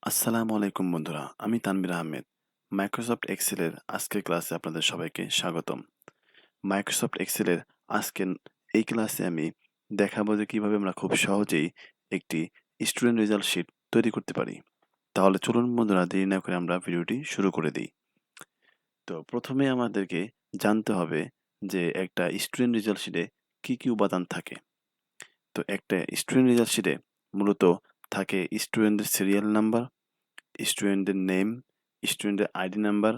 আসসালামু আলাইকুম বন্ধুরা, আমি তানভীর আহমেদ। মাইক্রোসফট এক্সেলের আজকের ক্লাসে আপনাদের সবাইকে স্বাগতম। মাইক্রোসফট এক্সেলের আজকের এই ক্লাসে আমি দেখাবো যে কিভাবে আমরা খুব সহজেই একটি স্টুডেন্ট রেজাল্ট শিট তৈরি করতে পারি। তাহলে চলুন বন্ধুরা, দেরি না করে আমরা ভিডিওটি শুরু করে দিই। তো প্রথমে আমাদেরকে জানতে হবে যে একটা স্টুডেন্ট রেজাল্ট শিটে কি কি উপাদান থাকে। তো একটা স্টুডেন্ট রেজাল্ট শিটে মূলত থাকে স্টুডেন্টের সিরিয়াল নাম্বার, স্টুডেন্টের নেম, স্টুডেন্টের আইডি নাম্বার,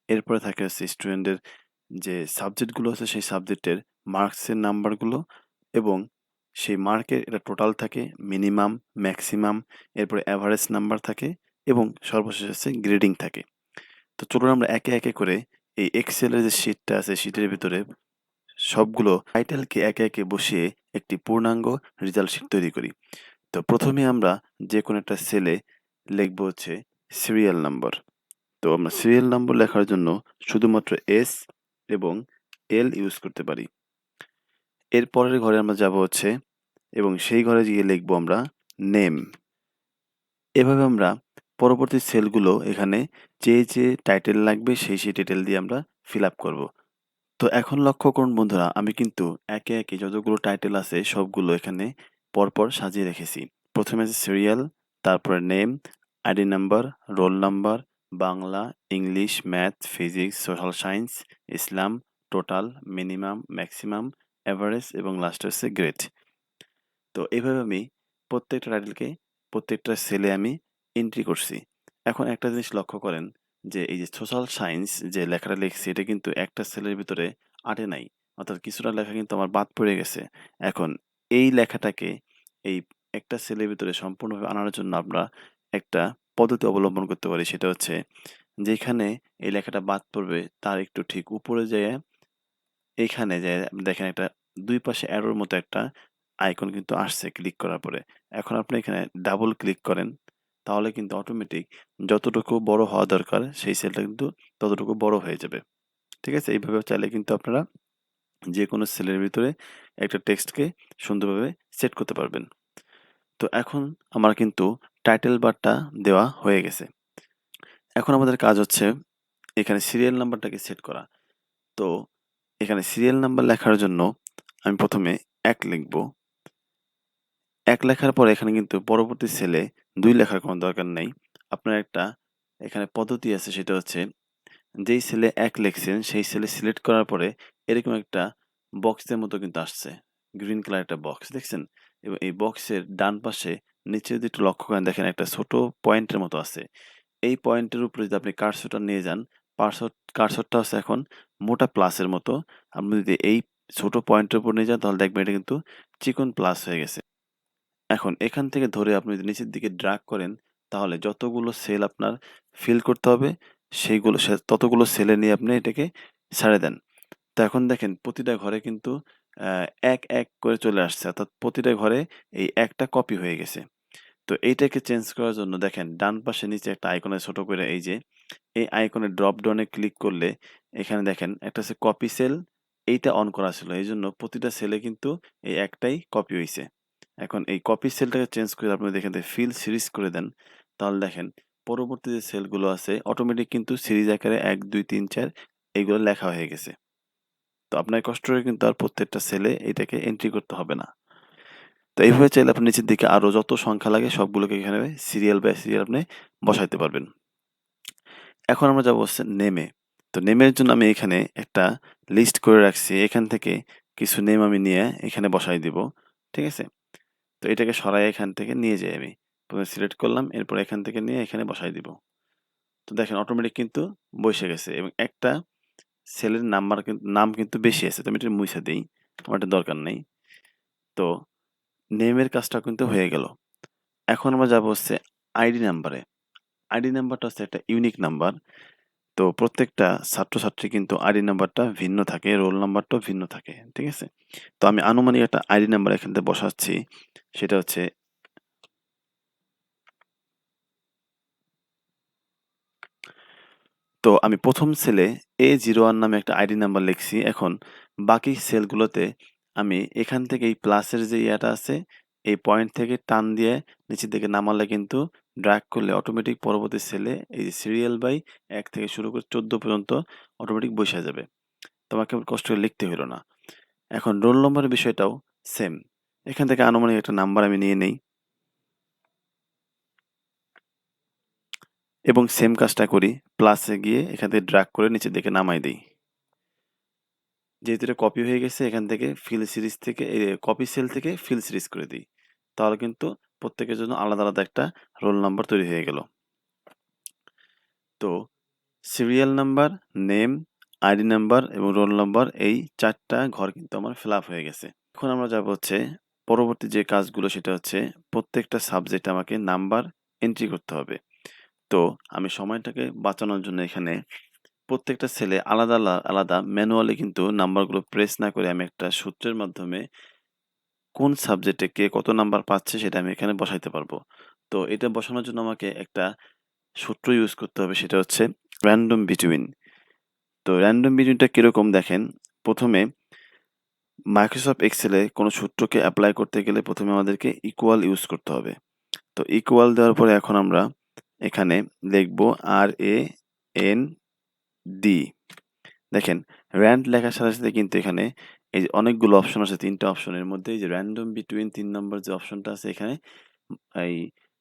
এরপরে থাকে হচ্ছে স্টুডেন্টের যে সাবজেক্টগুলো আছে সেই সাবজেক্টের মার্কসের নাম্বারগুলো এবং সেই মার্কের এটা টোটাল থাকে, মিনিমাম, ম্যাক্সিমাম, এরপরে অ্যাভারেজ নাম্বার থাকে এবং সর্বশেষ আছে গ্রেডিং থাকে। তো চলুন আমরা একে একে করে এই এক্সেলের যে শিটটা আছে শিটের ভিতরে সবগুলো টাইটেলকে একে একে বসিয়ে একটি পূর্ণাঙ্গ রেজাল্ট শিট তৈরি করি। তো প্রথমে আমরা যে কোনো একটা সেলে লিখবো হচ্ছে সিরিয়াল নাম্বার। তো আমরা সিরিয়াল নম্বর লেখার জন্য শুধুমাত্র এস এবং এল ইউজ করতে পারি। এর পরের ঘরে আমরা যাব হচ্ছে এবং সেই ঘরে গিয়ে লিখবো আমরা নেম। এভাবে আমরা পরবর্তী সেলগুলো এখানে যে টাইটেল লাগবে সেই টাইটেল দিয়ে আমরা ফিল আপ করবো। তো এখন লক্ষ্য করুন বন্ধুরা, আমি কিন্তু একে একে যতগুলো টাইটেল আছে সবগুলো এখানে পরপর সাজিয়ে রেখেছি। প্রথমে আছে সিরিয়াল, তারপরে name, ID number, roll number, Bangla, English, math, physics, social science, ইসলাম, টোটাল, মিনিমাম, ম্যাক্সিমাম, এভারেজ এবং লাস্টে হচ্ছে গ্রেড। তো এইভাবে আমি প্রত্যেকটা টাইটেলকে প্রত্যেকটা সেলে আমি এন্ট্রি করছি। এখন একটা জিনিস লক্ষ্য করেন যে এই যে সোশ্যাল সায়েন্স যে লেখাটা লিখছি এটা কিন্তু একটা সেলের ভিতরে আটে নাই। অর্থাৎ কিছুটা লেখা কিন্তু আমার বাদ পড়ে গেছে। এখন এই লেখাটাকে এই একটা সেলের ভিতরে সম্পূর্ণভাবে আনার জন্য আমরা একটা পদ্ধতি অবলম্বন করতে পারি। সেটা হচ্ছে যেখানে এই লেখাটা বাদ পড়বে তার একটু ঠিক উপরে যেয়ে এইখানে যে দেখেন একটা ২ পাশে অ্যারোর মতো একটা আইকন কিন্তু আসছে ক্লিক করার পরে। এখন আপনি এখানে ডাবল ক্লিক করেন, তাহলে কিন্তু অটোমেটিক যতটুকু বড় হওয়া দরকার সেই সেলটা কিন্তু ততটুকু বড় হয়ে যাবে। ঠিক আছে? এইভাবে চাইলে কিন্তু আপনারা যেকোনো সেলের ভিতরে একটা টেক্সটকে সুন্দরভাবে সেট করতে পারবেন। তো এখন আমার কিন্তু টাইটেল বারটা দেওয়া হয়ে গেছে। এখন আমাদের কাজ হচ্ছে এখানে সিরিয়াল নাম্বারটাকে সেট করা। তো এখানে সিরিয়াল নাম্বার লেখার জন্য আমি প্রথমে ১ লিখব। ১ লেখার পরে এখানে কিন্তু পরবর্তী সেলে ২ লেখার কোনো দরকার নাই। আপনার একটা এখানে পদ্ধতি আছে, সেটা হচ্ছে যেই সেলে ১ লিখছেন সেই সেলে সিলেক্ট করার পরে এরকম একটা বক্সের মতো কিন্তু আসছে। গ্রিন কালার একটা বক্স দেখছেন? এবং এই বক্সের ডান পাশে নিচে যদি একটু লক্ষ্য করেন দেখেন একটা ছোট পয়েন্টের মতো আছে। এই পয়েন্টের উপরে যদি আপনি কার্সরটা নিয়ে যান, কার্সরটা হচ্ছে এখন মোটা প্লাসের মতো। আপনি যদি এই ছোট পয়েন্টের উপর নিয়ে যান তাহলে দেখবেন এটা কিন্তু চিকন প্লাস হয়ে গেছে। এখন এখান থেকে ধরে আপনি যদি নিচের দিকে ড্রাগ করেন, তাহলে যতগুলো সেল আপনার ফিল করতে হবে, সেইগুলো ততগুলো সেলে নিয়ে আপনি এটাকে ছেড়ে দেন। তো এখন দেখেন প্রতিটা ঘরে কিন্তু আ ১ করে চলে আসছে। অর্থাৎ প্রতিটা ঘরে এই ১ টা কপি হয়ে গেছে। তো এইটাকে চেঞ্জ করার জন্য দেখেন ডান পাশে নিচে একটা আইকনে ছোট করে এই যে, এই আইকনে ড্রপ ডাউনে ক্লিক করলে এখানে দেখেন একটা হচ্ছে কপি সেল, এইটা অন করা ছিল। এইজন্য প্রতিটা সেলে কিন্তু এই একটাই কপি হইছে। এখন এই কপি সেলটাকে চেঞ্জ করে আপনি এখান থেকে ফিল সিরিজ করে দেন। তাহলে দেখেন পরবর্তী যে সেলগুলো আছে অটোমেটিক কিন্তু সিরিজ আকারে ১, ২, ৩, ৪ এগুলো লেখা হয়ে গেছে। তো আপনার কষ্ট করে কিন্তু আর প্রত্যেকটা সেলে এটাকে এন্ট্রি করতে হবে না। তো এইভাবে চাইলে আপনি নিচের দিকে আরো যত সংখ্যা লাগে সবগুলোকে এখানে সিরিয়াল বাই সিরিয়াল আপনি বসাইতে পারবেন। এখন আমরা যাবো হচ্ছে নেমে। তো নেমের জন্য আমি এখানে একটা লিস্ট করে রাখছি। এখান থেকে কিছু নেম আমি নিয়ে এখানে বসাই দিব। ঠিক আছে? তো এটাকে সরাই এখান থেকে নিয়ে যাই আমি। প্রথমে সিলেক্ট করলাম, এরপর এখান থেকে নিয়ে এখানে বসাই দিব। তো দেখেন অটোমেটিক কিন্তু বইসে গেছে এবং একটা সেলের নাম কিন্তু বেশি আছে। তো আমি এটা মুইছা দেই। আমার এটা দরকার নেই। তো নেমের কাজটা কিন্তু হয়ে গেল। এখন আমরা যাবো হচ্ছে আইডি নাম্বারে। আইডি নাম্বারটা হচ্ছে একটা ইউনিক নাম্বার। তো প্রত্যেকটা ছাত্রছাত্রী কিন্তু আইডি নাম্বারটা ভিন্ন থাকে, রোল নাম্বারটাও ভিন্ন থাকে। ঠিক আছে? তো আমি আনুমানিক একটা আইডি নাম্বার এখান থেকে বসাচ্ছি। সেটা হচ্ছে তো আমি ১ম সেলে A01 নামে একটা আইডি নাম্বার লিখছি। এখন বাকি সেলগুলোতে আমি এখান থেকে এই প্লাসের যে ইয়াটা আছে, এই পয়েন্ট থেকে টান দিয়ে নিচের দিকে নামালে কিন্তু ড্র্যাগ করলে অটোমেটিক পরবর্তী সেলে এই যে সিরিয়াল বাই ১ থেকে শুরু করে ১৪ পর্যন্ত অটোমেটিক বইসা যাবে। তোমাকে কষ্ট করে লিখতে হইল না। এখন রোল নম্বরের বিষয়টাও সেম। এখান থেকে আনুমানিক একটা নাম্বার আমি নিয়ে নেই এবং সেম কাজটা করি। প্লাসে গিয়ে এখান থেকে ড্র্যাগ করে নিচের দিকে নামাই দেই। যেহেতু এটা কপি হয়ে গেছে এখান থেকে ফিল সিরিজ থেকে কপি সেল থেকে ফিল সিরিজ করে দিই। তাহলে কিন্তু প্রত্যেকের জন্য আলাদা, আলাদা একটা রোল নাম্বার তৈরি হয়ে গেল। তো serial number, name, ID number এবং রোল নাম্বার এই ৪ টা ঘর কিন্তু আমার ফিল আপ হয়ে গেছে। এখন আমরা যাব হচ্ছে পরবর্তী যে কাজগুলো সেটা হচ্ছে প্রত্যেকটা সাবজেক্টে আমাকে নাম্বার এন্ট্রি করতে হবে। তো আমি সময়টাকে বাঁচানোর জন্য এখানে প্রত্যেকটা সেলে আলাদা, আলাদা ম্যানুয়ালি কিন্তু নাম্বারগুলো প্রেস না করে আমি একটা সূত্রের মাধ্যমে কোন সাবজেক্টে কে কত নাম্বার পাচ্ছে সেটা আমি এখানে বসাইতে পারবো। তো এটা বসানোর জন্য আমাকে একটা সূত্র ইউজ করতে হবে সেটা হচ্ছে র‍্যান্ডম বিটুইন। তো র‍্যান্ডম বিটুইনটা কিরকম দেখেন, ১ম এ মাইক্রোসফট এক্সেলে কোনো সূত্রকে এপ্লাই করতে গেলে ১ম এ আমাদেরকে ইকুয়াল ইউজ করতে হবে। তো ইকুয়াল দেওয়ার পরে এখন আমরা এখানে লিখব RAND। দেখেন র‍্যান্ড লেখার সাথে, সাথে কিন্তু এখানে এই যে অনেকগুলো অপশন আছে ৩ টা অপশনের মধ্যে এই যে র‍্যান্ডম বিটুইন ৩ নম্বর যে অপশনটা আছে এখানে এই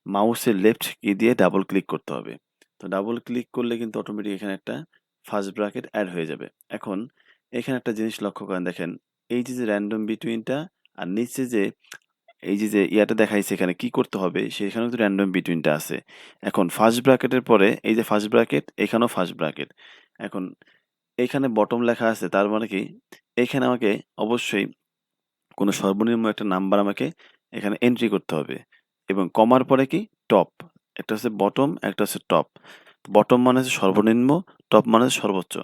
মাউসের লেফট কি দিয়ে ডাবল ক্লিক করতে হবে। তো ডাবল ক্লিক করলে কিন্তু অটোমেটিক এখানে একটা ফার্স্ট ব্র্যাকেট এড হয়ে যাবে। এখন এখানে একটা জিনিস লক্ষ্য করেন দেখেন, এই যে র‍্যান্ডম বিটুইনটা আর নিচে যে এই যে ইয়াটা দেখাইছে এখানে কি করতে হবে সেখানেও কিন্তু র‍্যান্ডম বিটুইনটা আছে। এখন ফার্স্ট ব্র্যাকেটের পরে এই যে ফার্স্ট ব্র্যাকেট এখানেও ফার্স্ট ব্র্যাকেট। এখন এখানে বটম লেখা আছে তার মানে কি এখানে আমাকে অবশ্যই কোনো সর্বনিম্ন একটা নাম্বার আমাকে এখানে এন্ট্রি করতে হবে এবং কমার পরে কি টপ। একটা হচ্ছে বটম, একটা হচ্ছে টপ। বটম মানে হচ্ছে সর্বনিম্ন, টপ মানে হচ্ছে সর্বোচ্চ।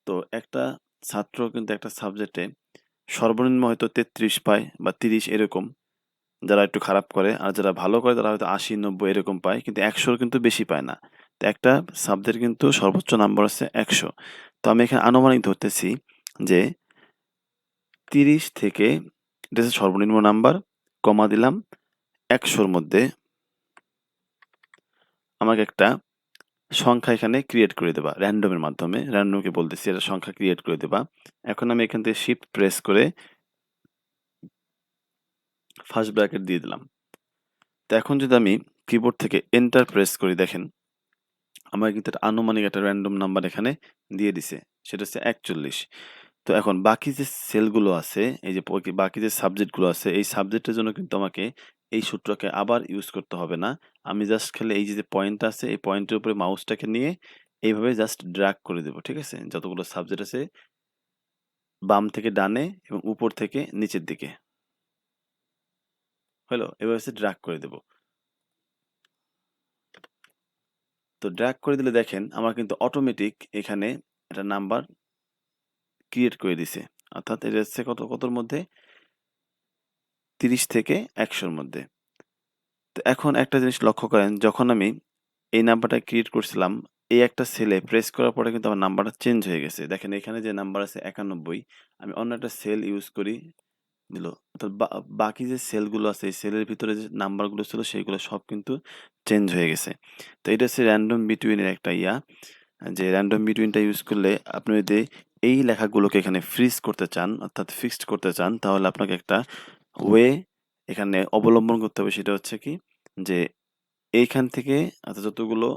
তো একটা ছাত্র কিন্তু একটা সাবজেক্টে সর্বনিম্ন হয়তো ৩৩ পায় বা ৩০ এরকম। যারা একটু খারাপ করে আর যারা ভালো করে তারা হয়তো ৮০, ৯০ এরকম পায়। কিন্তু ১০০ র কিন্তু বেশি পায় না। তো একটা সাবজেক্ট কিন্তু সর্বোচ্চ নাম্বার হচ্ছে ১০০। তো আমি এখানে আনুমানিক ধরতেছি যে ৩০ থেকে এটা হচ্ছে সর্বনিম্ন নাম্বার, কমা দিলাম ১০০ র মধ্যে আমাকে একটা সংখ্যা এখানে ক্রিয়েট করে দেবা র‍্যান্ডম এর মাধ্যমে। র‍্যান্ডমকে বলতেছি একটা সংখ্যা ক্রিয়েট করে দেবা। এখন আমি এখান থেকে শিফট প্রেস করে ফার্স্ট ব্র্যাকেট দিয়ে দিলাম। তো এখন যদি আমি কিবোর্ড থেকে এন্টার প্রেস করি দেখেন আমার কিন্তু একটা আনুমানিক একটা র‍্যান্ডম নাম্বার এখানে দিয়ে দিছে। সেটা হচ্ছে ৪১। তো এখন বাকি যে সেলগুলো আছে, এই যে বাকি যে সাবজেক্টগুলো আছে, এই সাবজেক্টের জন্য কিন্তু আমাকে এই সূত্রকে আবার ইউজ করতে হবে না। আমি জাস্ট খালি এই যে পয়েন্ট আছে, এই পয়েন্টের উপরে মাউসটাকে নিয়ে এইভাবে জাস্ট ড্র্যাগ করে দেব। ঠিক আছে? যতগুলো সাবজেক্ট আছে বাম থেকে ডানে এবং উপর থেকে নিচের দিকে। হলো? এভাবে হচ্ছে ড্র্যাগ করে দেব। তো ড্র্যাগ করে দিলে দেখেন আমার কিন্তু অটোমেটিক এখানে একটা নাম্বার ক্রিয়েট করে দিছে। অর্থাৎ এটা হচ্ছে কতর মধ্যে? ৩০ থেকে ১০০ র মধ্যে। তো এখন একটা জিনিস লক্ষ্য করেন, যখন আমি এই নাম্বারটা ক্রিয়েট করছিলাম, এই একটা সেলে প্রেস করার পরে কিন্তু আমার নাম্বারটা চেঞ্জ হয়ে গেছে। দেখেন এখানে যে নাম্বার আছে ৯১, আমি অন্য একটা সেল ইউজ করি, দিল। অর্থাৎ বাকি যে সেলগুলো আছে, এই সেলের ভিতরে যে নাম্বারগুলো ছিল সেগুলো সব কিন্তু চেঞ্জ হয়ে গেছে। তো এটা হচ্ছে র‍্যান্ডম বিটুইন এর একটা যে র‍্যান্ডম বিটুইনটা ইউজ করলে আপনি যদি এই লেখাগুলোকে এখানে ফ্রিজ করতে চান, অর্থাৎ ফিক্সড করতে চান, তাহলে আপনাকে একটা ওয়ে এখানে অবলম্বন করতে হবে। সেটা হচ্ছে কি? যে এইখান থেকে যতগুলো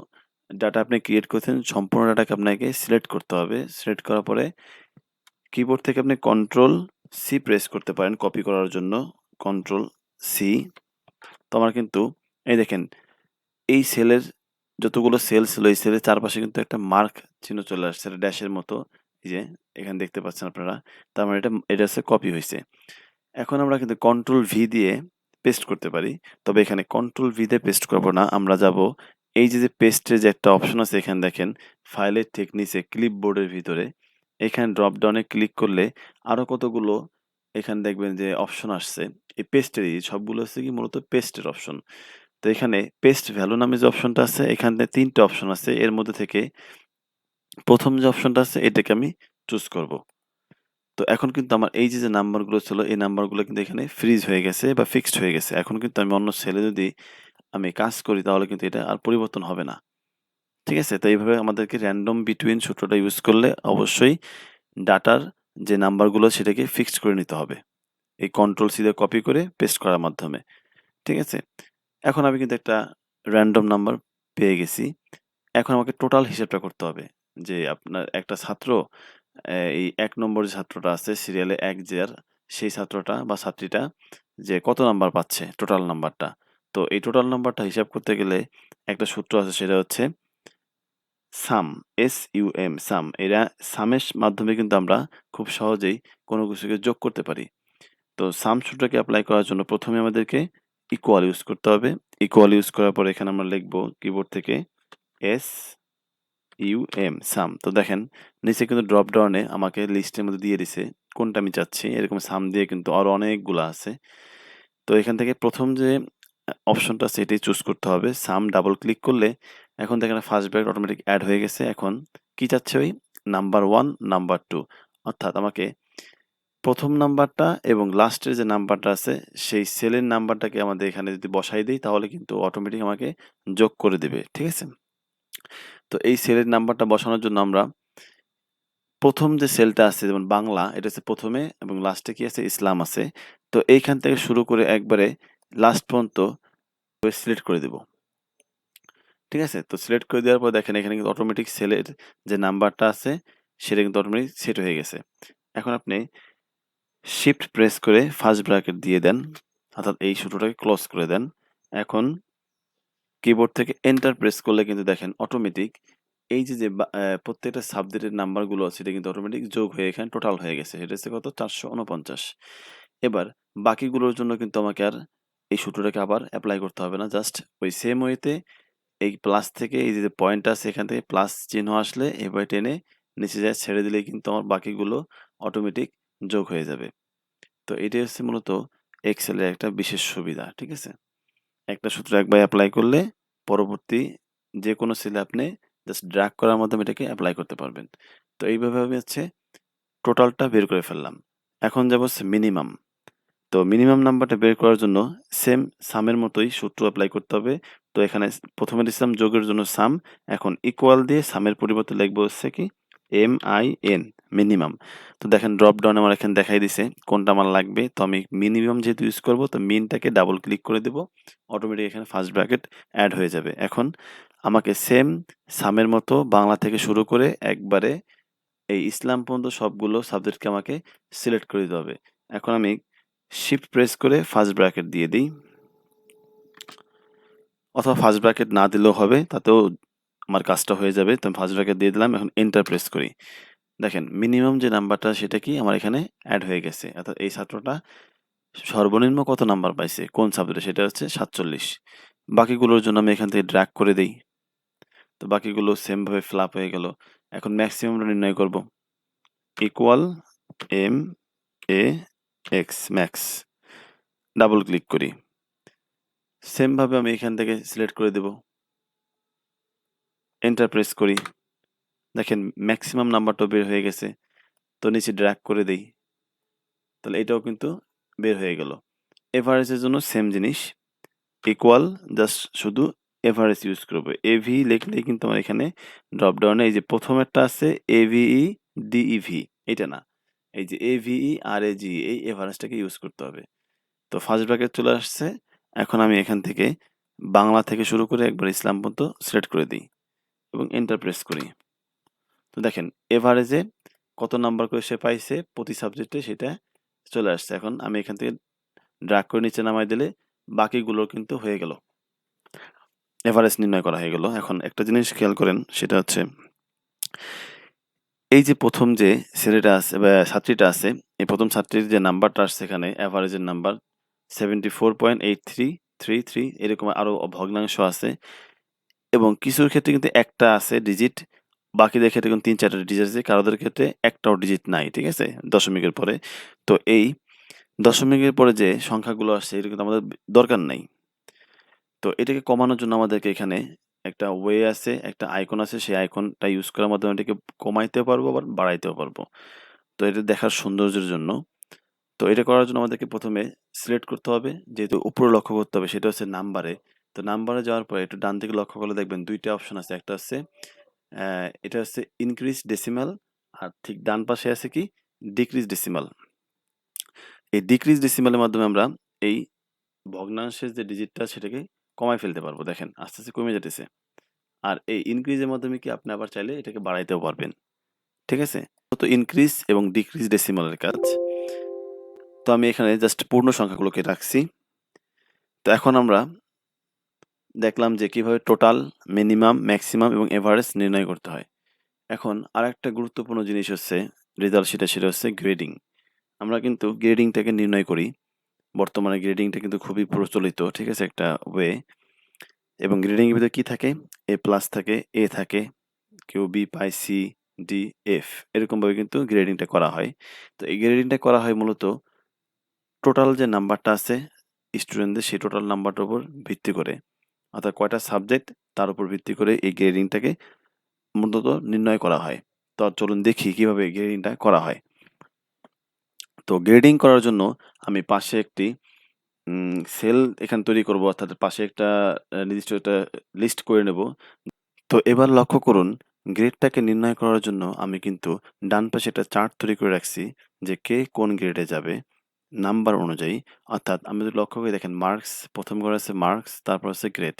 ডাটা আপনি ক্রিয়েট করেছেন সম্পূর্ণ ডাটাকে আপনাকে সিলেক্ট করতে হবে। সিলেক্ট করার পরে কিবোর্ড থেকে আপনি কন্ট্রোল সি প্রেস করতে পারেন কপি করার জন্য। Control C. তো আমার কিন্তু এই দেখেন এই সেলের যতগুলো সেল ছিল এই সেলের চারপাশে কিন্তু একটা মার্ক চিহ্ন চলে আসছে। একটা ড্যাশের মতো। এই যে এখানে দেখতে পাচ্ছেন আপনারা। তার মানে এটা হচ্ছে কপি হইছে। এখন আমরা কিন্তু কন্ট্রোল ভি দিয়ে পেস্ট করতে পারি। তবে এখানে কন্ট্রোল ভি দিয়ে পেস্ট করব না। আমরা যাব এই যে পেস্টের যে একটা অপশন আছে এখানে দেখেন ফাইলের ঠিক নিচে ক্লিপবোর্ডের ভিতরে এখানে ড্রপ ডাউনে ক্লিক করলে আরো কতগুলো এখানে দেখবেন যে অপশন আসছে। এই পেস্টেরই সবগুলো হচ্ছে কি মূলত পেস্টের অপশন। তো এখানে পেস্ট ভ্যালু নামে যে অপশনটা আছে এখানে ৩ টা অপশন আছে। এর মধ্যে থেকে ১ম যে অপশনটা আছে এটাকে আমি চুজ করব। তো এখন কিন্তু আমার এই যে নাম্বারগুলো ছিল এই নাম্বারগুলো কিন্তু এখানে ফ্রিজ হয়ে গেছে বা ফিক্সড হয়ে গেছে। এখন কিন্তু আমি অন্য সেলে যদি আমি কাজ করি তাহলে কিন্তু এটা আর পরিবর্তন হবে না। ঠিক আছে? তো এইভাবে আমাদেরকে র‍্যান্ডম বিটুইন সূত্রটা ইউজ করলে অবশ্যই ডাটার যে নাম্বারগুলো সেটাকে ফিক্সড করে নিতে হবে। এই কন্ট্রোল সি দিয়ে কপি করে পেস্ট করার মাধ্যমে। ঠিক আছে? এখন আমি কিন্তু একটা র‍্যান্ডম নাম্বার পেয়ে গেছি। এখন আমাকে টোটাল হিসাবটা করতে হবে। যে আপনার একটা ছাত্র এই ১ নম্বর যে ছাত্রটা আছে সিরিয়ালে ১ যার সেই ছাত্রটা বা ছাত্রীটা যে কত নাম্বার পাচ্ছে টোটাল নাম্বারটা। তো এই টোটাল নাম্বারটা হিসাব করতে গেলে একটা সূত্র আছে সেটা হচ্ছে সাম, এস-ইউ-এম সাম। এরা সামের মাধ্যমে কিন্তু আমরা খুব সহজেই কোনো কিছুকে যোগ করতে পারি। তো সাম সূত্রকে এপ্লাই করার জন্য ১ম এ আমাদেরকে ইকুয়াল ইউজ করতে হবে। ইকুয়াল ইউজ করার পর এখানে আমরা লিখব কিবোর্ড থেকে এস-ইউ-এম সাম। তো দেখেন নিচে কিন্তু ড্রপ ডাউনে আমাকে লিস্টের মধ্যে দিয়ে দিছে কোনটা আমি চাচ্ছি। এরকম সাম দিয়ে কিন্তু আরো অনেকগুলা আছে। তো এখান থেকে ১ম যে অপশনটা আছে এটাই চুজ করতে হবে। সাম ডাবল ক্লিক করলে এখন দেখেন ফার্স্ট ব্র্যাকেট অটোমেটিক এড হয়ে গেছে। এখন কি চাচ্ছে ওই? নাম্বার 1, নাম্বার 2 অর্থাৎ আমাকে ১ম নাম্বারটা এবং লাস্টের যে নাম্বারটা আছে সেই সেলের নাম্বারটাকে আমাদের এখানে যদি বসাই দেই তাহলে কিন্তু অটোমেটিক আমাকে যোগ করে দিবে। ঠিক আছে? তো এই সেলের নাম্বারটা বসানোর জন্য আমরা ১ম যে সেলটা আছে যেমন বাংলা এটা হচ্ছে ১ম এ এবং লাস্টে কি আছে? ইসলাম আছে। তো এইখান থেকে শুরু করে একবারে লাস্ট পর্যন্ত সিলেক্ট করে দিব। ঠিক আছে? তো সিলেক্ট করে দেওয়ার পর দেখেন এখানে কিন্তু অটোমেটিক সেলের যে নাম্বারটা আছে সেটা কিন্তু অটোমেটিক সেট হয়ে গেছে। এখন আপনি শিফট প্রেস করে ফার্স্ট ব্র্যাকেট দিয়ে দেন। অর্থাৎ এই সূত্রটাকে ক্লোজ করে দেন। এখন কিবোর্ড থেকে এন্টার প্রেস করলে কিন্তু দেখেন অটোমেটিক এই যে বা প্রত্যেকটা সাবজেক্টের নাম্বারগুলো আছে এটা কিন্তু অটোমেটিক যোগ হয়ে এখানে টোটাল হয়ে গেছে। এটা হচ্ছে কত? ৪৪৯। এবার বাকিগুলোর জন্য কিন্তু আমাকে আর এই সূত্রটাকে আবার এপ্লাই করতে হবে না। জাস্ট ওই সেম ওয়েতে এই প্লাস থেকে এই যে পয়েন্ট আছে এখান থেকে প্লাস চিহ্ন আসলে এভাবে টেনে নিচে যায় ছেড়ে দিলেই কিন্তু আমার বাকিগুলো অটোমেটিক যোগ হয়ে যাবে। তো এটাই হচ্ছে মূলত এক্সেলের একটা বিশেষ সুবিধা। ঠিক আছে? একটা সূত্র একবার এপ্লাই করলে পরবর্তী যেকোনো সেলে আপনি জাস্ট ড্রাগ করার মাধ্যমে এটাকে এপ্লাই করতে পারবেন। তো এইভাবে আমি হচ্ছে টোটালটা বের করে ফেললাম। এখন যাব হচ্ছে মিনিমাম। তো মিনিমাম নাম্বারটা বের করার জন্য সেম সামের মতোই সূত্র এপ্লাই করতে হবে। তো এখানে ১ম এ দিছিলাম যোগের জন্য সাম। এখন ইকুয়াল দিয়ে সামের পরিবর্তে লিখব হচ্ছে কি এম-আই-এন মিনিমাম। তো দেখেন ড্রপ ডাউন আমার এখানে দেখাই দিছে কোনটা আমার লাগবে। তো আমি মিনিমাম যেহেতু ইউজ করব তো মিনটাকে ডাবল ক্লিক করে দেব। অটোমেটিক এখানে ফার্স্ট ব্র্যাকেট এড হয়ে যাবে। এখন আমাকে সেম সামের মতো বাংলা থেকে শুরু করে একবারে এই ইসলাম পর্যন্ত সবগুলো সাবজেক্টকে আমাকে সিলেক্ট করে দিতে হবে। এখন আমি শিফট প্রেস করে ফার্স্ট ব্র্যাকেট দিয়ে দেই। অথবা ফার্স্ট ব্র্যাকেট না দিলেও হবে, তাতেও আমার কাজটা হয়ে যাবে। তো আমি ফার্স্ট ব্র্যাকেট দিয়ে দিলাম। এখন এন্টার প্রেস করি। দেখেন মিনিমাম যে নাম্বারটা সেটা কি আমার এখানে এড হয়ে গেছে। অর্থাৎ এই ছাত্রটা সর্বনিম্ন কত নাম্বার পাইছে কোন সাবজেক্টে সেটা হচ্ছে ৪৭। বাকিগুলোর জন্য আমি এখান থেকে ড্র্যাগ করে দেই। তো বাকিগুলো সেম ভাবে ফিল আপ হয়ে গেল। এখন ম্যাক্সিমামটা নির্ণয় করব। Equal M A X max. Double click করি। সেম ভাবে আমি এখান থেকে সিলেক্ট করে দেব। এন্টার প্রেস করি। দেখেন ম্যাক্সিমাম নাম্বারটাও বের হয়ে গেছে। তো নিচে ড্র্যাগ করে দেই। তাহলে এটাও কিন্তু বের হয়ে গেল। এভারেজের জন্য সেম জিনিস। ইকুয়াল জাস্ট শুধু এভারেজ ইউজ করব। এভি লিখলেই কিন্তু আমার এখানে ড্রপ ডাউনে এই যে ১ম এরটা আছে এভিই, ডিইভি এটা না। এই যে এভিই, আরএজি এই এভারেজটাকে ইউজ করতে হবে। তো ফার্স্ট ব্র্যাকেট চলে আসছে। এখন আমি এখান থেকে বাংলা থেকে শুরু করে একবার ইসলাম পর্যন্ত সিলেক্ট করে দেই এবং এন্টার প্রেস করি। তো দেখেন এভারেজে কত নাম্বার করে সে পাইছে প্রতি সাবজেক্টে সেটা চলে আসছে। এখন আমি এখান থেকে ড্র্যাগ করে নিচে নামায় দিলে বাকিগুলো কিন্তু হয়ে গেল। এভারেজ নির্ণয় করা হয়ে গেল। এখন একটা জিনিস খেয়াল করেন সেটা হচ্ছে এই যে ১ম যে ছেলেটা আছে বা ছাত্রীটা আছে, এই ১ম ছাত্রীর যে নাম্বারটা আসছে এখানে এভারেজের নাম্বার 74.8333 এরকম আরো ভগ্নাংশ আছে এবং কিছুর ক্ষেত্রে কিন্তু একটা আছে ডিজিট, বাকিদের ক্ষেত্রে কিন্তু ৩-৪ টা ডিজিট আছে, কারোদের ক্ষেত্রে একটাও ডিজিট নাই। ঠিক আছে? দশমিকের পরে। তো এই দশমিকের পরে যে সংখ্যাগুলো আসছে এটা কিন্তু আমাদের দরকার নাই। তো এটাকে কমানোর জন্য আমাদেরকে এখানে একটা ওয়ে আছে, একটা আইকন আছে। সেই আইকনটা ইউজ করার মাধ্যমে এটাকে কমাইতেও পারবো আবার বাড়াইতেও পারবো। তো এটা দেখার সৌন্দর্যের জন্য। তো এটা করার জন্য আমাদেরকে প্রথমে সিলেক্ট করতে হবে, যেহেতু উপরে লক্ষ্য করতে হবে সেটা হচ্ছে নাম্বারে। তো নাম্বারে যাওয়ার পরে একটু ডান দিকে লক্ষ্য করলে দেখবেন ২ টা অপশন আছে। একটা হচ্ছে এটা হচ্ছে ইনক্রিজ ডেসিমাল, আর ঠিক ডান পাশে আছে কি ডিক্রিজ ডেসিমাল। এই ডিক্রিজ ডেসিমালের মাধ্যমে আমরা এই ভগ্নাংশের যে ডিজিটটা সেটাকে কমায় ফেলতে পারবো। দেখেন আস্তে, আস্তে কমে যাইতেছে। আর এই ইনক্রিজের মাধ্যমে কি আপনি আবার চাইলে এটাকে বাড়াইতেও পারবেন। ঠিক আছে? তো ইনক্রিজ এবং ডিক্রিজ ডেসিমালের কাজ। তো আমি এখানে জাস্ট পূর্ণ সংখ্যাগুলোকে রাখছি। তো এখন আমরা দেখলাম যে কিভাবে টোটাল, মিনিমাম, ম্যাক্সিমাম এবং এভারেজ নির্ণয় করতে হয়। এখন আরেকটা গুরুত্বপূর্ণ জিনিস হচ্ছে রেজাল্ট শিটে, সেটা হচ্ছে গ্রেডিং। আমরা কিন্তু গ্রেডিংটাকে নির্ণয় করি। বর্তমানে গ্রেডিংটা কিন্তু খুবই প্রচলিত, ঠিক আছে? একটা ওয়ে। এবং গ্রেডিং এর ভিতরে কি থাকে? A+ থাকে, A থাকে, কেউ B পায়, C, D, F এরকমভাবে কিন্তু গ্রেডিংটা করা হয়। তো এই গ্রেডিংটা করা হয় মূলত টোটাল যে নাম্বারটা আছে স্টুডেন্টদের, সেই টোটাল নাম্বারটার উপর ভিত্তি করে। অর্থাৎ কয়টা সাবজেক্ট তার উপর ভিত্তি করে এই গ্রেডিংটাকে মূলত নির্ণয় করা হয়। তো চলুন দেখি কিভাবে গ্রেডিংটা করা হয়। তো গ্রেডিং করার জন্য আমি পাশে একটি সেল এখানে তৈরি করব, অর্থাৎ পাশে একটা নির্দিষ্ট একটা লিস্ট করে নেব। তো এবার লক্ষ্য করুন, গ্রেডটাকে নির্ণয় করার জন্য আমি কিন্তু ডান পাশে একটা চার্ট তৈরি করে রাখছি যে কে কোন গ্রেডে যাবে নাম্বার অনুযায়ী। অর্থাৎ আমি যদি লক্ষ্য করে দেখেন, মার্কস প্রথম ঘরে আছে, মার্কস তারপর হচ্ছে গ্রেড।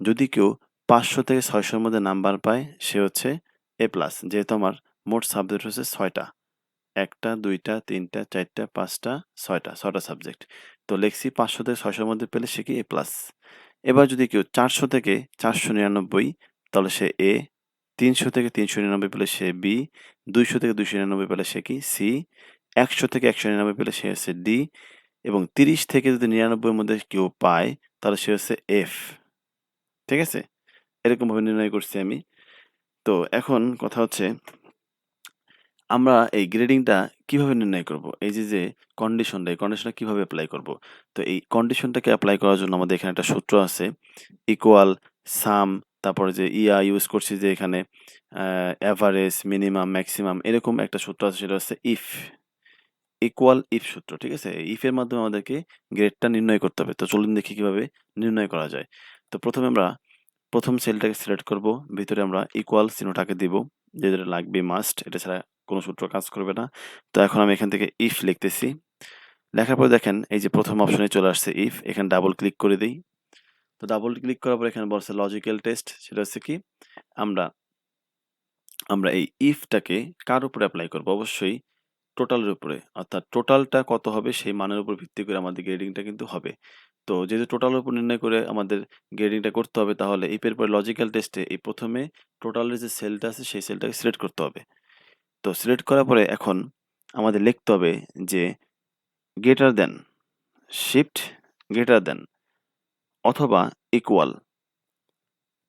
যদি কেউ ৫০০ থেকে ৬০০ এর মধ্যে নাম্বার পায় সে হচ্ছে A+, যেহেতু আমার মোট সাবজেক্ট হচ্ছে ৬টা। ১টা, ২টা, ৩টা, ৪টা, ৫টা, ৬টা সাবজেক্ট। তো লিখছি ৫০০ থেকে ৬০০ এর মধ্যে পেলে সে কি A+। এবার যদি কেউ ৪০০ থেকে ৪৯৯ তাহলে সে A, ৩০০ থেকে ৩৯৯ পেলে সে B, ২০০ থেকে ২৯৯ পেলে সে কি C, ১০০ থেকে ১৯৯ পেলে সে হচ্ছে D, এবং ৩০ থেকে যদি ৯৯ এর মধ্যে কেউ পায় তাহলে সে হচ্ছে F। ঠিক আছে? এরকমভাবে নির্ণয় করছি আমি। তো এখন কথা হচ্ছে আমরা এই গ্রেডিংটা কিভাবে নির্ণয় করব? এই যে কন্ডিশনটা, এই কন্ডিশনটা কিভাবে এপ্লাই করব? তো এই কন্ডিশনটাকে এপ্লাই করার জন্য আমাদের এখানে একটা সূত্র আছে। ইকুয়াল, সাম, তারপরে যে ইউজ করছি যে এখানে এভারেজ, মিনিমাম, ম্যাক্সিমাম এরকম একটা সূত্র আছে, সেটা হচ্ছে ইফ। ইকুয়াল ইফ সূত্র, ঠিক আছে? ইফ এর মাধ্যমে আমাদেরকে গ্রেডটা নির্ণয় করতে হবে। তো চলুন দেখি কিভাবে নির্ণয় করা যায়। তো প্রথমে আমরা প্রথম সেলটাকে সিলেক্ট করব। ভিতরে আমরা ইকুয়াল চিহ্নটাকে দিব। যেটা লাগবে মাস্ট। এটা ছাড়া কোন সূত্র কাজ করবে না। তো এখন আমি এখান থেকে ইফ লিখতেছি। লেখার পরে দেখেন এই যে প্রথম অপশনে চলে আসছে ইফ। এখানে ডাবল ক্লিক করে দেই। তো ডাবল ক্লিক করার পর এখানে বলছে লজিক্যাল টেস্ট। সেটা হচ্ছে কি? আমরা আমরা এই ইফটাকে কার উপরে এপ্লাই করব? অবশ্যই টোটালের উপরে। অর্থাৎ টোটালটা কত হবে সেই মানের উপর ভিত্তি করে আমাদের গ্রেডিংটা কিন্তু হবে। তো যেহেতু টোটালের উপর নির্ণয় করে আমাদের গ্রেডিংটা করতে হবে, তাহলে ইফ এর পরে লজিক্যাল টেস্টে এই প্রথমে টোটালের যে সেলটা আছে সেই সেলটাকে সিলেক্ট করতে হবে। তো সিলেক্ট করার পরে এখন আমাদের লিখতে হবে যে greater than, shift greater than অথবা ইকুয়াল।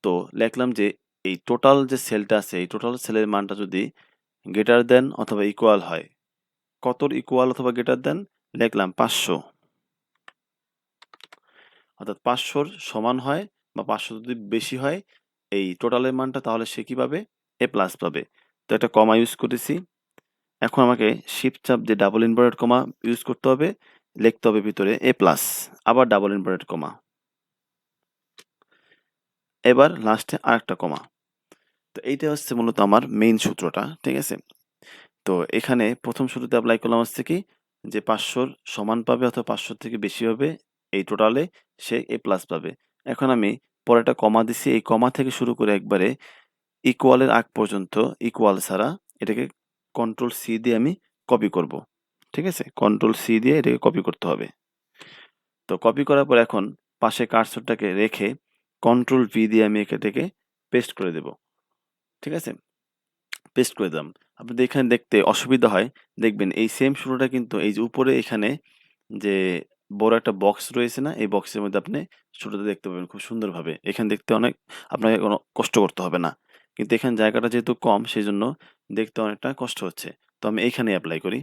তো লিখলাম যে এই টোটাল যে সেলটা আছে এই টোটাল সেলের মানটা যদি গ্রেটার দ্যান অথবা ইকুয়াল হয়, কতর ইকুয়াল অথবা গ্রেটার দ্যান? লিখলাম ৫০০। অর্থাৎ ৫০০ র সমান হয় বা ৫০০ যদি বেশি হয় এই টোটালের মানটা, তাহলে সে কি পাবে? A+ পাবে। তো একটা কমা ইউজ করেছি। এখন আমাকে শিফট চাপ দিয়ে ডাবল ইনভার্টেড কমা ইউজ করতে হবে। লিখতে হবে ভিতরে A+, আবার ডাবল ইনভার্টেড কমা। এবার লাস্টে আরেকটা কমা। তো এইটা হচ্ছে মূলত আমার মেইন সূত্রটা, ঠিক আছে? তো এখানে প্রথম সূত্রতে এপ্লাই করলাম হচ্ছে কি যে ৫০০ র সমান পাবে অথবা ৫০০ থেকে বেশি হবে এই টোটালে সে A+ পাবে। এখন আমি পরে একটা কমা দিছি। এই কমা থেকে শুরু করে একবারে ইকুয়ালের আগ পর্যন্ত ইকুয়াল ছাড়া এটাকে কন্ট্রোল সি দিয়ে আমি কপি করব। ঠিক আছে? কন্ট্রোল সি দিয়ে এটাকে কপি করতে হবে। তো কপি করার পর এখন পাশে কার্সরটাকে রেখে কন্ট্রোল ভি দিয়ে আমি এটাকে পেস্ট করে দেব। ঠিক আছে? পেস্ট করে দিলাম। আপনাদের এখানে দেখতে অসুবিধা হয়, দেখবেন এই সেম শুরুটা কিন্তু এই যে উপরে এখানে যে বড় একটা বক্স রয়েছে না? এই বক্সের মধ্যে আপনি শুরুতে দেখতে পাবেন খুব সুন্দরভাবে। এখানে দেখতে অনেক আপনাকে কোনো কষ্ট করতে হবে না। কিন্তু এখানে জায়গাটা যেহেতু কম সেজন্য দেখতে অনেকটা কষ্ট হচ্ছে। তো আমি এইখানেই এপ্লাই করি।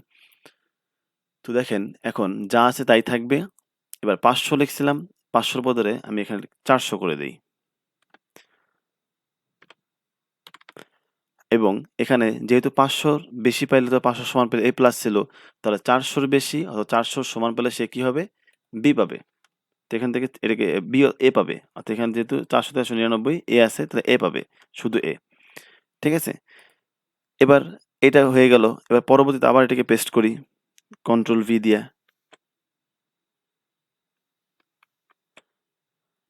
তো দেখেন এখন যা আছে তাই থাকবে। এবার ৫০০ লিখছিলাম, ৫০০ র বদলে আমি এখানে ৪০০ করে দেই। এবং এখানে যেহেতু ৫০০ বেশি পাইলে তো ৫০০ সমান পেলে A+ ছিল। তাহলে ৪০০ বেশি অথবা ৪০০ সমান পেলে সে কি হবে? B পাবে। তো এখান থেকে এটাকে A পাবে। অর্থাৎ এখানে যেহেতু ৪০০ থেকে ১৯৯ A আছে তাহলে A পাবে। শুধু A। ঠিক আছে? এবার এটা হয়ে গেল। এবার পরবর্তীতে আবার এটাকে পেস্ট করি। কন্ট্রোল V দিয়া।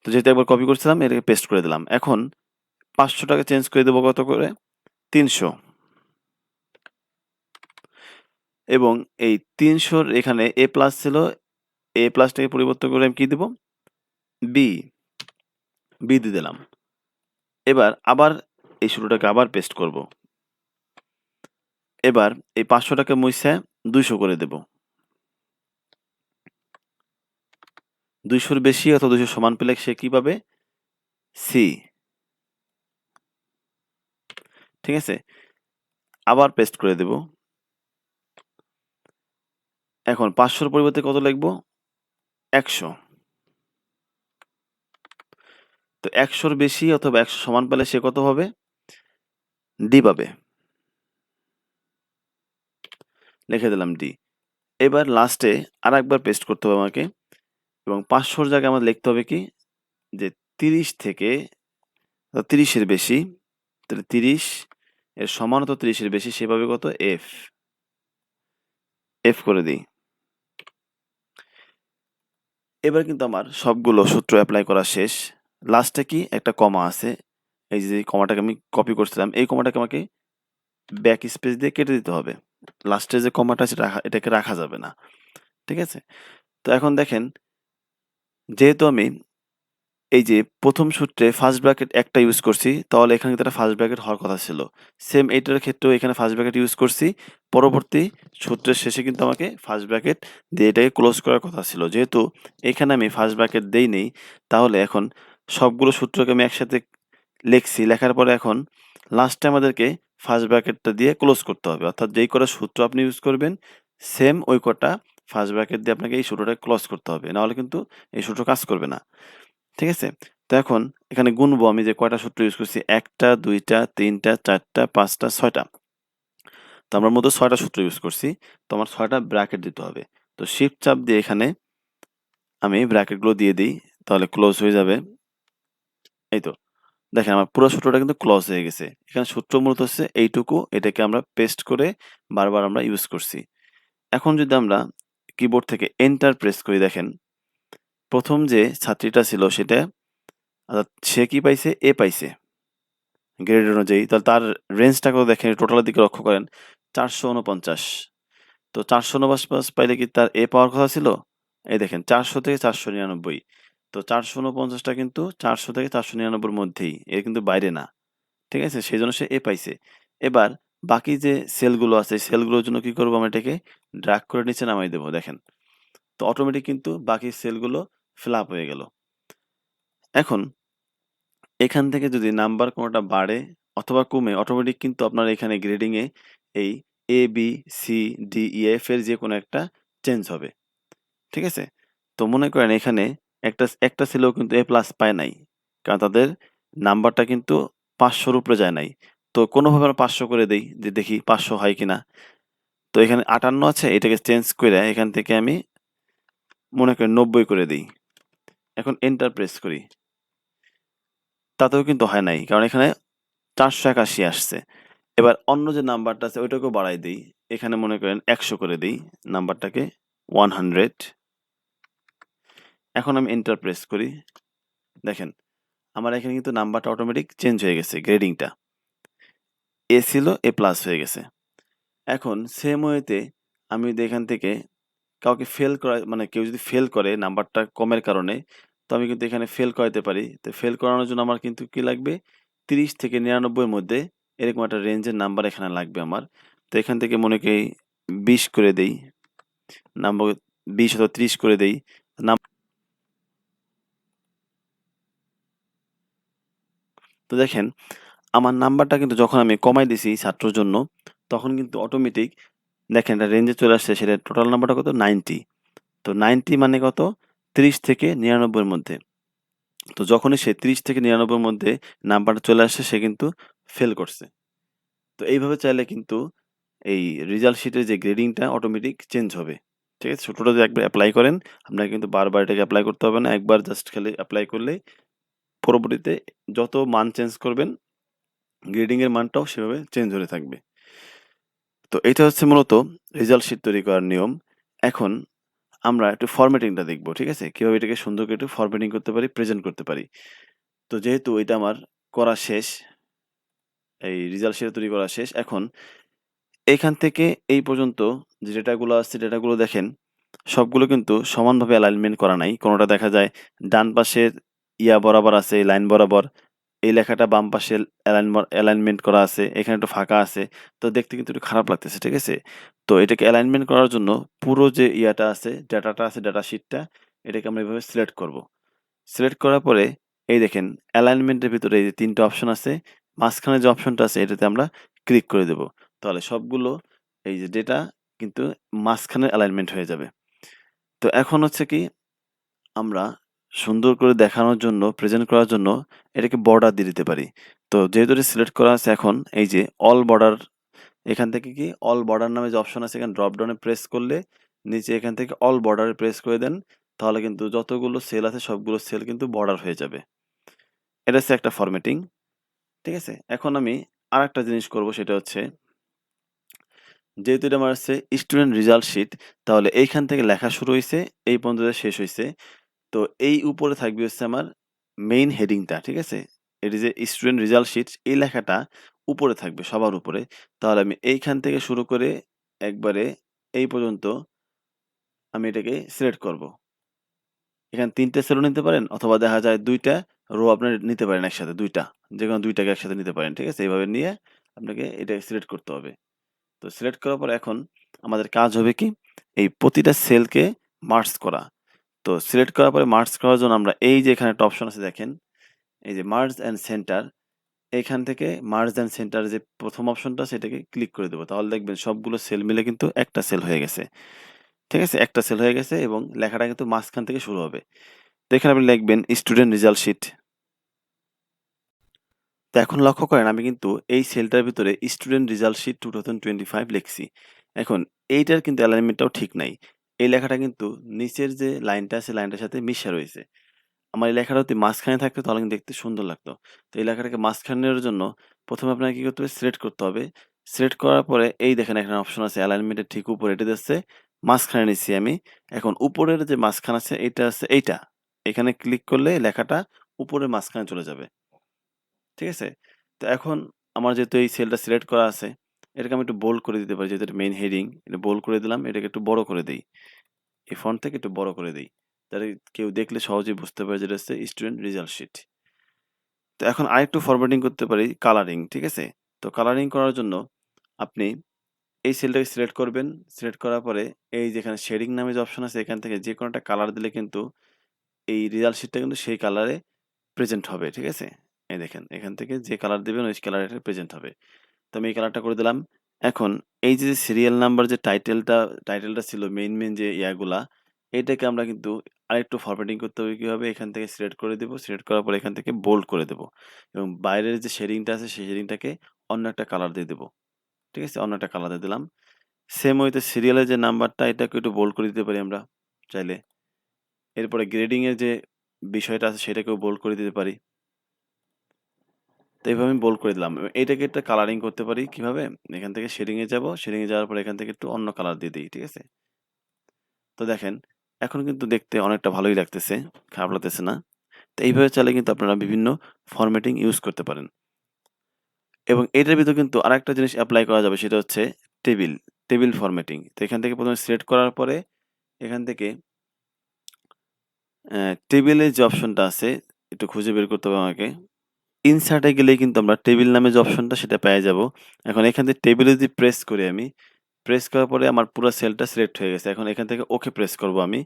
তো যেহেতু একবার কপি করছিলাম এটাকে পেস্ট করে দিলাম। এখন ৫০০ টাকা চেঞ্জ করে দেব কত করে? ৩০০। এবং এই ৩০০ র এখানে A+ ছিল। A+ টাকে পরিবর্তন করে আমি কি দেব? B দিয়ে দিলাম। এবার আবার এই শুরুটাকে আবার পেস্ট করব। এবার এই ৫০০ টাকে মুইছা ২০০ করে দেব। ২০০ র বেশি অথবা ২০০ সমান পেলে সে কি পাবে? C। ঠিক আছে? আবার পেস্ট করে দেব। এখন ৫০০ র পরিবর্তে কত লিখব? ১০০। তো ১০০ র বেশি অথবা ১০০ সমান পেলে সে কত হবে? D পাবে। লিখে দিলাম D। এবার লাস্টে আরেকবার পেস্ট করতে হবে আমাকে এবং ৫০০ র জায়গায় আমাদের লিখতে হবে কি? যে ৩০ থেকে ৩০ এর বেশি, তাহলে ৩০ এর সমান অথবা ৩০ এর বেশি সে পাবে কত? F। F করে দেই। এবার কিন্তু আমার সবগুলো সূত্র এপ্লাই করা শেষ। লাস্টে কি? একটা কমা আছে। এই যে কমাটাকে আমি কপি করছিলাম, এই কমাটাকে আমাকে ব্যাক স্পেস দিয়ে কেটে দিতে হবে। লাস্টে যে কমাটা আছে এটাকে রাখা যাবে না। ঠিক আছে? তো এখন দেখেন, যেহেতু আমি এই যে ১ম সূত্রে ফার্স্ট ব্র্যাকেট একটা ইউজ করছি, তাহলে এখানে কিন্তু একটা ফার্স্ট ব্র্যাকেট হওয়ার কথা ছিল। সেম এইটার ক্ষেত্রেও এখানে ফার্স্ট ব্র্যাকেট ইউজ করছি। পরবর্তী সূত্রের শেষে কিন্তু আমাকে ফার্স্ট ব্র্যাকেট দিয়ে এটাকে ক্লোজ করার কথা ছিল। যেহেতু এখানে আমি ফার্স্ট ব্র্যাকেট দেইনি, তাহলে এখন সবগুলো সূত্রকে আমি একসাথে লিখছি। লেখার পরে এখন লাস্টে আমাদেরকে ফার্স্ট ব্র্যাকেটটা দিয়ে ক্লোজ করতে হবে। অর্থাৎ যেই কটা সূত্র আপনি ইউজ করবেন, সেম ওই কটা ফার্স্ট ব্র্যাকেট দিয়ে আপনাকে এই সূত্রটাকে ক্লোজ করতে হবে। নাহলে কিন্তু এই সূত্র কাজ করবে না। ঠিক আছে? তো এখন এখানে গুনবো আমি যে কয়টা সূত্র ইউজ করছি। ১ টা, ২ টা, ৩ টা, ৪ টা, ৫ টা, ৬ টা। তো আমরা মোট ৬ টা সূত্র ইউজ করছি। তো আমার ৬ টা ব্র্যাকেট দিতে হবে। তো শিফট চাপ দিয়ে এখানে আমি ব্র্যাকেটগুলো দিয়ে দিই। তাহলে ক্লোজ হয়ে যাবে। এই তো। দেখেন আমার পুরো সূত্রটা কিন্তু ক্লোজ হয়ে গেছে। এখানে সূত্র মূলত হচ্ছে এইটুকু। এটাকে আমরা পেস্ট করে বারবার আমরা ইউজ করছি। এখন যদি আমরা কিবোর্ড থেকে এন্টার প্রেস করি, দেখেন ১ম যে ছাত্রীটা ছিল সেটা অর্থাৎ সে কি পাইছে? A পাইছে। গ্রেড অনুযায়ী। তাহলে তার রেঞ্জটা কত দেখেন, টোটালের দিকে লক্ষ্য করেন। ৪৪৯। তো ৪৪৯ পাইলে কি তার A পাওয়ার কথা ছিল? এই দেখেন ৪০০ থেকে ৪৯৯। তো ৪৪৯ টা কিন্তু ৪০০ থেকে ৪৯৯ র মধ্যেই। এর কিন্তু বাইরে না। ঠিক আছে? সেজন্য সে A পাইছে। এবার বাকি যে সেলগুলো আছে, সেলগুলোর জন্য কি করব? আমরা এটাকে ড্রাগ করে নিচে নামাই দেব। দেখেন। তো অটোমেটিক কিন্তু বাকি সেলগুলো ফিল আপ হয়ে গেল। এখন এখান থেকে যদি নাম্বার কোনটা বাড়ে অথবা কমে, অটোমেটিক কিন্তু আপনার এখানে গ্রেডিং এ এই A, B, C, D, E, F এর যেকোনো একটা চেঞ্জ হবে। ঠিক আছে? তো মনে করেন এখানে একটা ছেলেও কিন্তু A+ পায় নাই। কারণ তাদের নাম্বারটা কিন্তু ৫০০ র উপরে যায় নাই। তো কোনোভাবে আমরা ৫০০ করে দেই যে দেখি ৫০০ হয় কিনা। তো এখানে ৫৮ আছে, এটাকে চেঞ্জ কইরা এখান থেকে আমি মনে করেন ৯০ করে দেই। এখন এন্টার প্রেস করি। তাতেও কিন্তু হয় নাই। কারণ এখানে ৪৮১ আসছে। এবার অন্য যে নাম্বারটা আছে ওইটাকেও বাড়াই দেই। এখানে মনে করেন ১০০ করে দেই নাম্বারটাকে 100। এখন আমি এন্টার প্রেস করি। দেখেন আমার এখানে কিন্তু নাম্বারটা অটোমেটিক চেঞ্জ হয়ে গেছে, গ্রেডিংটা। A ছিল A+ হয়ে গেছে। এখন সেম ওয়েতে আমি যদি এখান থেকে কাউকে ফেল করা মানে কেউ যদি ফেল করে নাম্বারটা কমের কারণে, তো আমি কিন্তু এখানে ফেল করাইতে পারি। তো ফেল করানোর জন্য আমার কিন্তু কি লাগবে? ৩০ থেকে ৯৯ এর মধ্যে এরকম একটা রেঞ্জের নাম্বার এখানে লাগবে আমার। তো এখান থেকে মনে করি ২০ করে দেই। নাম্বার ২০ অথবা ৩০ করে দেই। নাম তো দেখেন আমার নাম্বারটা কিন্তু যখন আমি কমাই দিছি ছাত্রর জন্য, তখন কিন্তু অটোমেটিক দেখেন এটা রেঞ্জে চলে আসছে। সেটা টোটাল নাম্বারটা কত? ৯০। তো ৯০ মানে কত? ৩০ থেকে ৯৯ এর মধ্যে। তো যখনই সে ৩০ থেকে ৯৯ এর মধ্যে নাম্বারটা চলে আসছে সে কিন্তু ফেল করছে। তো এইভাবে চাইলে কিন্তু এই রেজাল্ট শিটের যে গ্রেডিংটা অটোমেটিক চেঞ্জ হবে। ঠিক আছে? ছোটটা যদি একবার এপ্লাই করেন, আপনাকে কিন্তু বারবার এটাকে এপ্লাই করতে হবে না। একবার জাস্ট খালি এপ্লাই করলেই পরবর্তীতে যত মান চেঞ্জ করবেন, গ্রেডিং এর মানটাও সেভাবে চেঞ্জ হতে থাকবে। তো এটা হচ্ছে মূলত রেজাল্ট শিট তৈরি করার নিয়ম। এখন আমরা একটু ফরম্যাটিংটা দেখব। ঠিক আছে? কিভাবে এটাকে সুন্দর করে একটু ফরম্যাটিং করতে পারি, প্রেজেন্ট করতে পারি। তো যেহেতু এটা আমার করা শেষ, এই রেজাল্ট শিট তৈরি করা শেষ। এখন এখান থেকে এই পর্যন্ত যে ডেটাগুলো আছে, ডেটাগুলো দেখেন সবগুলো কিন্তু সমানভাবে অ্যালাইনমেন্ট করা নাই। কোনোটা দেখা যায় ডান পাশের বরাবর আছে, এই লাইন বরাবর। এই লেখাটা বাম পাশে অ্যালাইনমেন্ট করা আছে। এখানে একটু ফাঁকা আছে। তো দেখতে কিন্তু একটু খারাপ লাগতেছে। ঠিক আছে? তো এটাকে অ্যালাইনমেন্ট করার জন্য পুরো যে আছে, ডেটাটা আছে, ডেটা শিটটা, এটাকে আমরা এভাবে সিলেক্ট করব। সিলেক্ট করার পরে এই দেখেন অ্যালাইনমেন্টের ভিতরে এই যে ৩ টা অপশন আছে। মাঝখানে যে অপশনটা আছে এটাতে আমরা ক্লিক করে দেব। তাহলে সবগুলো এই যে ডেটা কিন্তু মাঝখানে অ্যালাইনমেন্ট হয়ে যাবে। তো এখন হচ্ছে কি আমরা সুন্দর করে দেখানোর জন্য, প্রেজেন্ট করার জন্য এটাকে বর্ডার দিয়ে দিতে পারি। তো যেহেতু এটা সিলেক্ট করা আছে এখন এই যে অল বর্ডার, এখান থেকে কি অল বর্ডার নামে যে অপশন আছে এখানে ড্রপ ডাউনে প্রেস করলে নিচে এখান থেকে অল বর্ডারে প্রেস করে দেন। তাহলে কিন্তু যতগুলো সেল আছে সবগুলো সেল কিন্তু বর্ডার হয়ে যাবে। এটা হচ্ছে একটা ফরম্যাটিং। ঠিক আছে? এখন আমি আরেকটা জিনিস করব, সেটা হচ্ছে যেহেতু এটা আমার হচ্ছে স্টুডেন্ট রেজাল্ট শিট, তাহলে এইখান থেকে লেখা শুরু হইছে, এই পর্যন্ত শেষ হইছে। তো এই উপরে থাকবে হচ্ছে আমার মেইন হেডিংটা। ঠিক আছে? এটি যে স্টুডেন্ট রেজাল্ট শিট, এই লেখাটা উপরে থাকবে, সবার উপরে। তাহলে আমি এইখান থেকে শুরু করে একবারে এই পর্যন্ত আমি এটাকে সিলেক্ট করব। এখানে ৩ টে সেলও নিতে পারেন, অথবা দেখা যায় ২ টা রো আপনার নিতে পারেন একসাথে, ২ টা। যেকোনো ২ টাকে একসাথে নিতে পারেন। ঠিক আছে? এভাবে নিয়ে আপনাকে এটা সিলেক্ট করতে হবে। তো সিলেক্ট করার পর এখন আমাদের কাজ হবে কি? এই প্রতিটা সেলকে মার্জ করা। তো সিলেক্ট করার পরে মার্জ করার জন্য আমরা এই যে এখানে একটা অপশন আছে দেখেন, এই যে মার্জ অ্যান্ড সেন্টার, এখান থেকে মার্জ অ্যান্ড সেন্টার যে ১ম অপশনটা সেটাকে ক্লিক করে দেব। তাহলে দেখবেন সবগুলো সেল মিলে কিন্তু একটা সেল হয়ে গেছে। ঠিক আছে? একটা সেল হয়ে গেছে এবং লেখাটা কিন্তু মাঝখান থেকে শুরু হবে। তো এখানে আপনি লিখবেন স্টুডেন্ট রেজাল্ট শিট। তো এখন লক্ষ্য করেন আমি কিন্তু এই সেলটার ভিতরে স্টুডেন্ট রেজাল্ট শিট 2025 লিখছি। এখন এইটার কিন্তু অ্যালাইনমেন্টটাও ঠিক নাই। এই লেখাটা কিন্তু নিচের যে লাইনটা আছে লাইনটার সাথে মিশা রয়েছে। আমার এই লেখাটা যদি মাঝখানে থাকতো তাহলে কিন্তু দেখতে সুন্দর লাগতো। তো এই লেখাটাকে মাঝখানে নেওয়ার জন্য ১ম এ আপনাকে কি করতে হবে? সিলেক্ট করতে হবে। সিলেক্ট করার পরে এই দেখেন এখানে অপশন আছে অ্যালাইনমেন্ট এর ঠিক উপরে, এটা যাচ্ছে মাঝখানে নিচ্ছি আমি। এখন উপরের যে মাঝখান আছে এইটা আছে এইটা। এখানে ক্লিক করলে লেখাটা উপরের মাঝখানে চলে যাবে। ঠিক আছে? তো এখন আমার যেহেতু এই সেলটা সিলেক্ট করা আছে, এটাকে আমি একটু বোল্ড করে দিতে পারি, যেহেতু এটা মেইন হেডিং। এটা বোল্ড করে দিলাম, এটাকে একটু বড় করে দেই। এই ফন্ট থেকে একটু বড় করে দেই। যাতে কেউ দেখলে সহজেই বুঝতে পারে যে এটা হচ্ছে স্টুডেন্ট রেজাল্ট শিট। তো এখন আরেকটু ফরম্যাটিং করতে পারি, কালারিং। ঠিক আছে? তো কালারিং করার জন্য আপনি এই সেলটাকে সিলেক্ট করবেন। সিলেক্ট করার পরে এই যে এখানে শেডিং নামে যে অপশন আছে এখান থেকে যেকোনো একটা কালার দিলে কিন্তু এই রেজাল্ট শিটটা কিন্তু সেই কালারে প্রেজেন্ট হবে। ঠিক আছে? এই দেখেন এখান থেকে যে কালার দিবেন ওই কালারে এটা প্রেজেন্ট হবে। তো আমি এই কালারটা করে দিলাম। এখন এই যে সিরিয়াল নাম্বার যে টাইটেলটা ছিল মেইন যে ইয়াগুলা, এটাকে আমরা কিন্তু আরেকটু ফরম্যাটিং করতে হবে কিভাবে? এখান থেকে সিলেক্ট করে দিব। সিলেক্ট করার পরে এখান থেকে বোল্ড করে দেব। এবং বাইরের যে শেডিংটা আছে সেই শেডিংটাকে অন্য একটা কালার দিয়ে দেব। ঠিক আছে? অন্য একটা কালার দিয়ে দিলাম। সেম ওয়েতে সিরিয়ালের যে নাম্বারটা এটাকে একটু বোল্ড করে দিতে পারি আমরা চাইলে। এরপরে গ্রেডিং এর যে বিষয়টা আছে সেটাকেও বোল্ড করে দিতে পারি। তো এভাবে আমি বোল্ড করে দিলাম। এটাকে একটা কালারিং করতে পারি কিভাবে? এখান থেকে শেডিং এ যাব। শেডিং এ যাওয়ার পরে এখান থেকে একটু অন্য কালার দিয়ে দেই। ঠিক আছে? তো দেখেন এখন কিন্তু দেখতে অনেকটা ভালোই লাগতেছে। খারাপ লাগতেছে না। তো এইভাবে চাইলে কিন্তু আপনারা বিভিন্ন ফরম্যাটিং ইউজ করতে পারেন। এবং এটার ভিতর কিন্তু আরেকটা জিনিস এপ্লাই করা যাবে, সেটা হচ্ছে টেবিল, টেবিল ফরম্যাটিং। তো এখান থেকে ১ম এ সিলেক্ট করার পরে এখান থেকে টেবিলের যে অপশনটা আছে একটু খুঁজে বের করতে হবে আমাকে। ইনসার্ট এ গেলেই কিন্তু আমরা টেবিল নামে যে অপশনটা সেটা পেয়ে যাব। এখন এখান থেকে টেবিলে যদি প্রেস করি আমি, প্রেস করার পরে আমার পুরা সেলটা সিলেক্ট হয়ে গেছে। এখন এখান থেকে ওকে প্রেস করব আমি।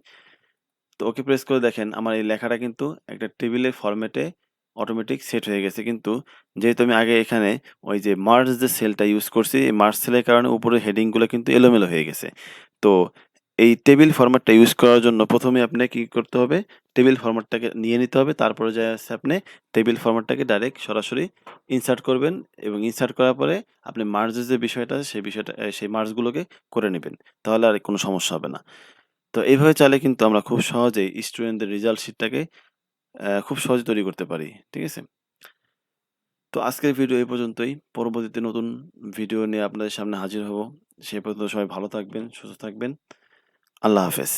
তো ওকে প্রেস করে দেখেন আমার এই লেখাটা কিন্তু একটা টেবিলের ফরম্যাটে অটোমেটিক সেট হয়ে গেছে। কিন্তু যেহেতু আমি আগে এখানে ওই যে মার্জ যে সেলটা ইউজ করছি, এই মার্জ সেলের কারণে উপরের হেডিং গুলো কিন্তু এলোমেলো হয়ে গেছে। তো এই টেবিল ফরম্যাটটা ইউজ করার জন্য ১ম এ আপনাকে কি করতে হবে? টেবিল ফরম্যাটটাকে নিয়ে নিতে হবে। তারপরে যায়া হচ্ছে আপনি টেবিল ফরম্যাটটাকে ডাইরেক্ট সরাসরি ইনসার্ট করবেন এবং ইনসার্ট করার পরে আপনি মার্জ এর যে বিষয়টা আছে সেই বিষয়টা সেই মার্জ গুলোকে করে নিবেন। তাহলে আর কোনো সমস্যা হবে না। তো এইভাবে চাইলে কিন্তু আমরা খুব সহজেই স্টুডেন্টদের রেজাল্ট শিটটাকে খুব সহজে তৈরি করতে পারি। ঠিক আছে? তো আজকের ভিডিও এই পর্যন্তই। পরবর্তীতে নতুন ভিডিও নিয়ে আপনাদের সামনে হাজির হব। সে পর্যন্ত সবাই ভালো থাকবেন, সুস্থ থাকবেন। আল্লাহ হাফেজ।